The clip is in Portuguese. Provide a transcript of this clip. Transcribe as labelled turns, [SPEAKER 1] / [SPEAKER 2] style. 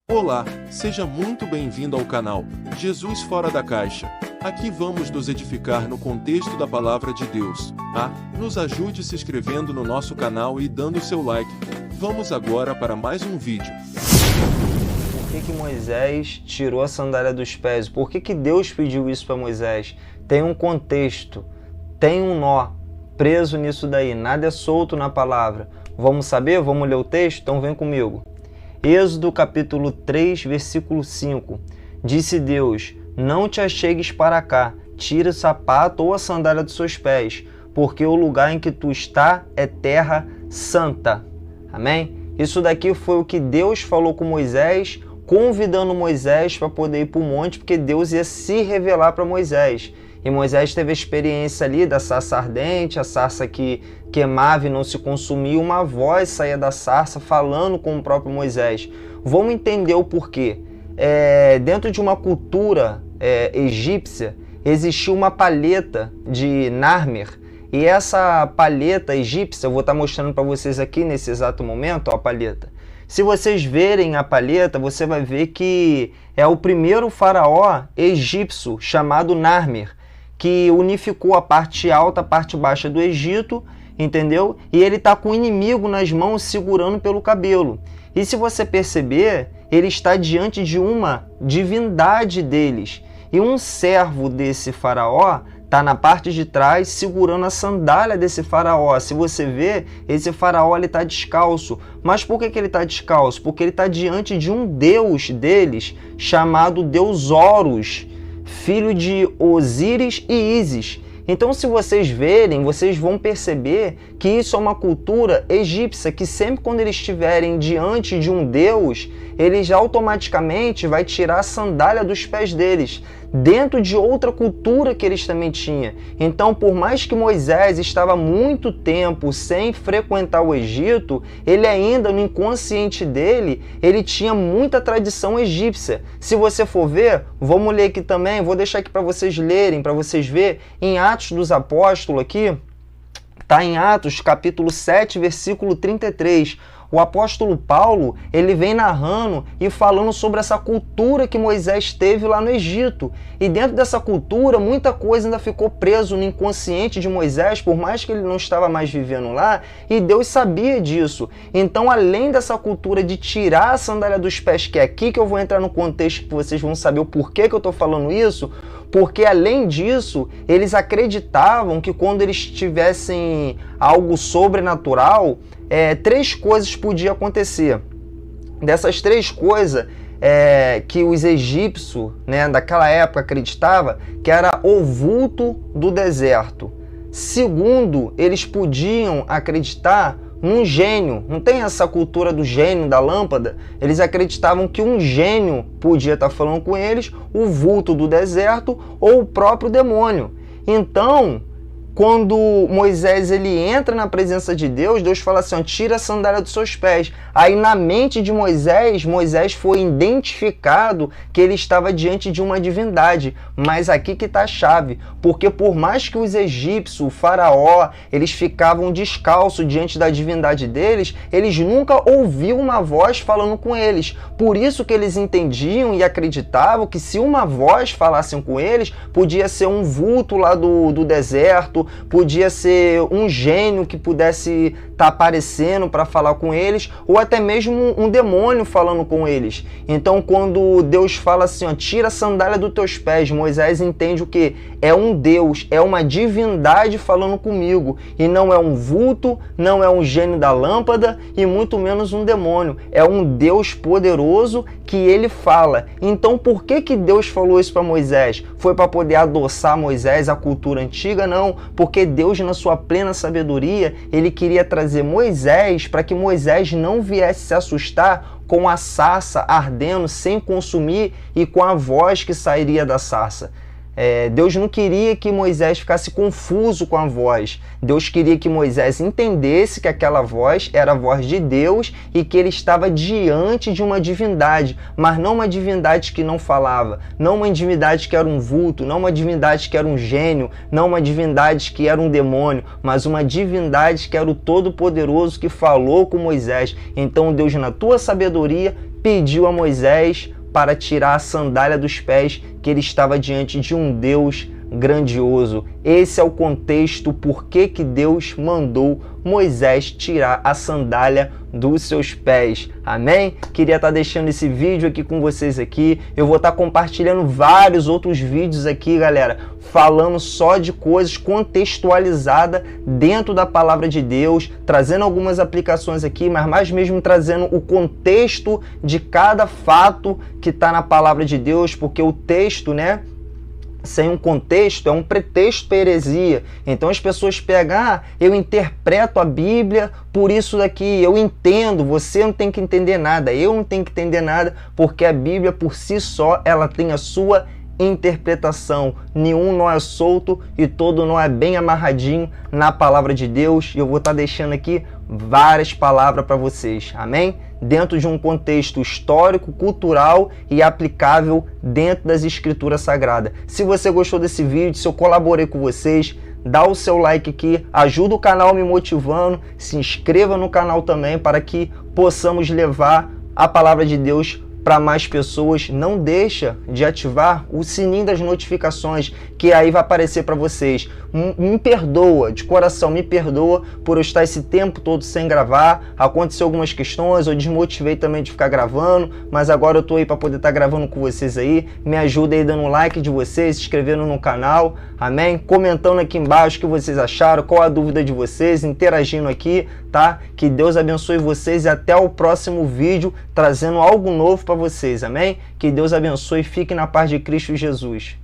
[SPEAKER 1] Olá, seja muito bem-vindo ao canal Jesus Fora da Caixa. Aqui vamos nos edificar no contexto da Palavra de Deus. Nos ajude se inscrevendo no nosso canal e dando seu like. Vamos agora para mais um vídeo.
[SPEAKER 2] Por que Moisés tirou a sandália dos pés? Por que Deus pediu isso para Moisés? Tem um contexto, tem um nó preso nisso daí, nada é solto na palavra. Vamos saber? Vamos ler o texto? Então vem comigo. Êxodo capítulo 3, versículo 5. Disse Deus: não te achegues para cá, tira o sapato ou a sandália dos seus pés, porque o lugar em que tu está é terra santa. Amém? Isso daqui foi o que Deus falou com Moisés, convidando Moisés para poder ir para o monte, porque Deus ia se revelar para Moisés. E Moisés teve a experiência ali da sarça ardente, a sarça que queimava e não se consumia. Uma voz saía da sarça falando com o próprio Moisés. Vamos entender o porquê. Dentro de uma cultura egípcia, existia uma palheta de Narmer. E essa palheta egípcia, eu vou estar mostrando para vocês aqui nesse exato momento, ó, a palheta. Se vocês verem a palheta, você vai ver que é o primeiro faraó egípcio chamado Narmer, que unificou a parte alta, a parte baixa do Egito, entendeu? E ele está com o inimigo nas mãos segurando pelo cabelo. E se você perceber, ele está diante de uma divindade deles. E um servo desse faraó está na parte de trás segurando a sandália desse faraó. Se você ver, esse faraó está descalço. Mas por que ele está descalço? Porque ele está diante de um deus deles chamado Deus Horus, filho de Osíris e Ísis. Então, se vocês verem, vocês vão perceber que isso é uma cultura egípcia, que sempre quando eles estiverem diante de um deus, eles automaticamente vai tirar a sandália dos pés deles, dentro de outra cultura que eles também tinham. Então, por mais que Moisés estava muito tempo sem frequentar o Egito, ele ainda, no inconsciente dele, ele tinha muita tradição egípcia. Se você for ver, vamos ler aqui também, vou deixar aqui para vocês lerem, para vocês verem, em Atos dos Apóstolos aqui, está em Atos capítulo 7, versículo 33, o apóstolo Paulo, ele vem narrando e falando sobre essa cultura que Moisés teve lá no Egito. E dentro dessa cultura, muita coisa ainda ficou preso no inconsciente de Moisés, por mais que ele não estava mais vivendo lá, e Deus sabia disso. Então, além dessa cultura de tirar a sandália dos pés, que é aqui que eu vou entrar no contexto que vocês vão saber o porquê que eu estou falando isso, porque além disso, eles acreditavam que quando eles tivessem algo sobrenatural, três coisas podiam acontecer. Dessas três coisas que os egípcios, daquela época acreditavam, que era o vulto do deserto. Segundo, eles podiam acreditar num gênio. Não tem essa cultura do gênio da lâmpada? Eles acreditavam que um gênio podia estar falando com eles, o vulto do deserto ou o próprio demônio. Então, quando Moisés ele entra na presença de Deus, Deus fala assim, tira a sandália dos seus pés. Aí na mente de Moisés foi identificado que ele estava diante de uma divindade. Mas aqui que está a chave, porque por mais que os egípcios, o faraó, eles ficavam descalços diante da divindade deles, eles nunca ouviam uma voz falando com eles. Por isso que eles entendiam e acreditavam que se uma voz falasse com eles, podia ser um vulto lá do deserto, podia ser um gênio que pudesse estar aparecendo para falar com eles, ou até mesmo um demônio falando com eles. Então, quando Deus fala assim, tira a sandália dos teus pés, Moisés entende o que? É um Deus, é uma divindade falando comigo, e não é um vulto, não é um gênio da lâmpada, e muito menos um demônio. É um Deus poderoso que ele fala. Então, por que Deus falou isso para Moisés? Foi para poder adoçar Moisés à cultura antiga? Não, porque Deus, na sua plena sabedoria, ele queria trazer Moisés para que Moisés não viesse se assustar com a sarça ardendo sem consumir e com a voz que sairia da sarça. Deus não queria que Moisés ficasse confuso com a voz. Deus queria que Moisés entendesse que aquela voz era a voz de Deus e que ele estava diante de uma divindade, mas não uma divindade que não falava, não uma divindade que era um vulto, não uma divindade que era um gênio, não uma divindade que era um demônio, mas uma divindade que era o Todo-Poderoso que falou com Moisés. Então Deus, na tua sabedoria, pediu a Moisés para tirar a sandália dos pés, que ele estava diante de um Deus grandioso. Esse é o contexto por que Deus mandou Moisés tirar a sandália dos seus pés. Amém? Queria estar deixando esse vídeo aqui com vocês aqui. Eu vou estar compartilhando vários outros vídeos aqui, galera, falando só de coisas contextualizadas dentro da palavra de Deus, trazendo algumas aplicações aqui, mas mais mesmo trazendo o contexto de cada fato que está na palavra de Deus, porque o texto, né, sem um contexto, é um pretexto para heresia. Então as pessoas pegam, eu interpreto a Bíblia por isso daqui, eu entendo, você não tem que entender nada, eu não tenho que entender nada, porque a Bíblia por si só, ela tem a sua interpretação. Nenhum nó é solto e todo nó é bem amarradinho na palavra de Deus. E eu vou estar deixando aqui várias palavras para vocês, amém? Dentro de um contexto histórico, cultural e aplicável dentro das escrituras sagradas. Se você gostou desse vídeo, se eu colaborei com vocês, dá o seu like aqui, ajuda o canal me motivando, se inscreva no canal também para que possamos levar a palavra de Deus para mais pessoas. Não deixa de ativar o sininho das notificações, que aí vai aparecer para vocês. Me perdoa, de coração, me perdoa por eu estar esse tempo todo sem gravar. Aconteceu algumas questões, eu desmotivei também de ficar gravando, mas agora eu tô aí para poder estar gravando com vocês aí. Me ajuda aí dando um like de vocês, se inscrevendo no canal, amém? Comentando aqui embaixo o que vocês acharam, qual a dúvida de vocês, interagindo aqui, tá? Que Deus abençoe vocês e até o próximo vídeo, trazendo algo novo para vocês, amém? Que Deus abençoe e fique na paz de Cristo Jesus.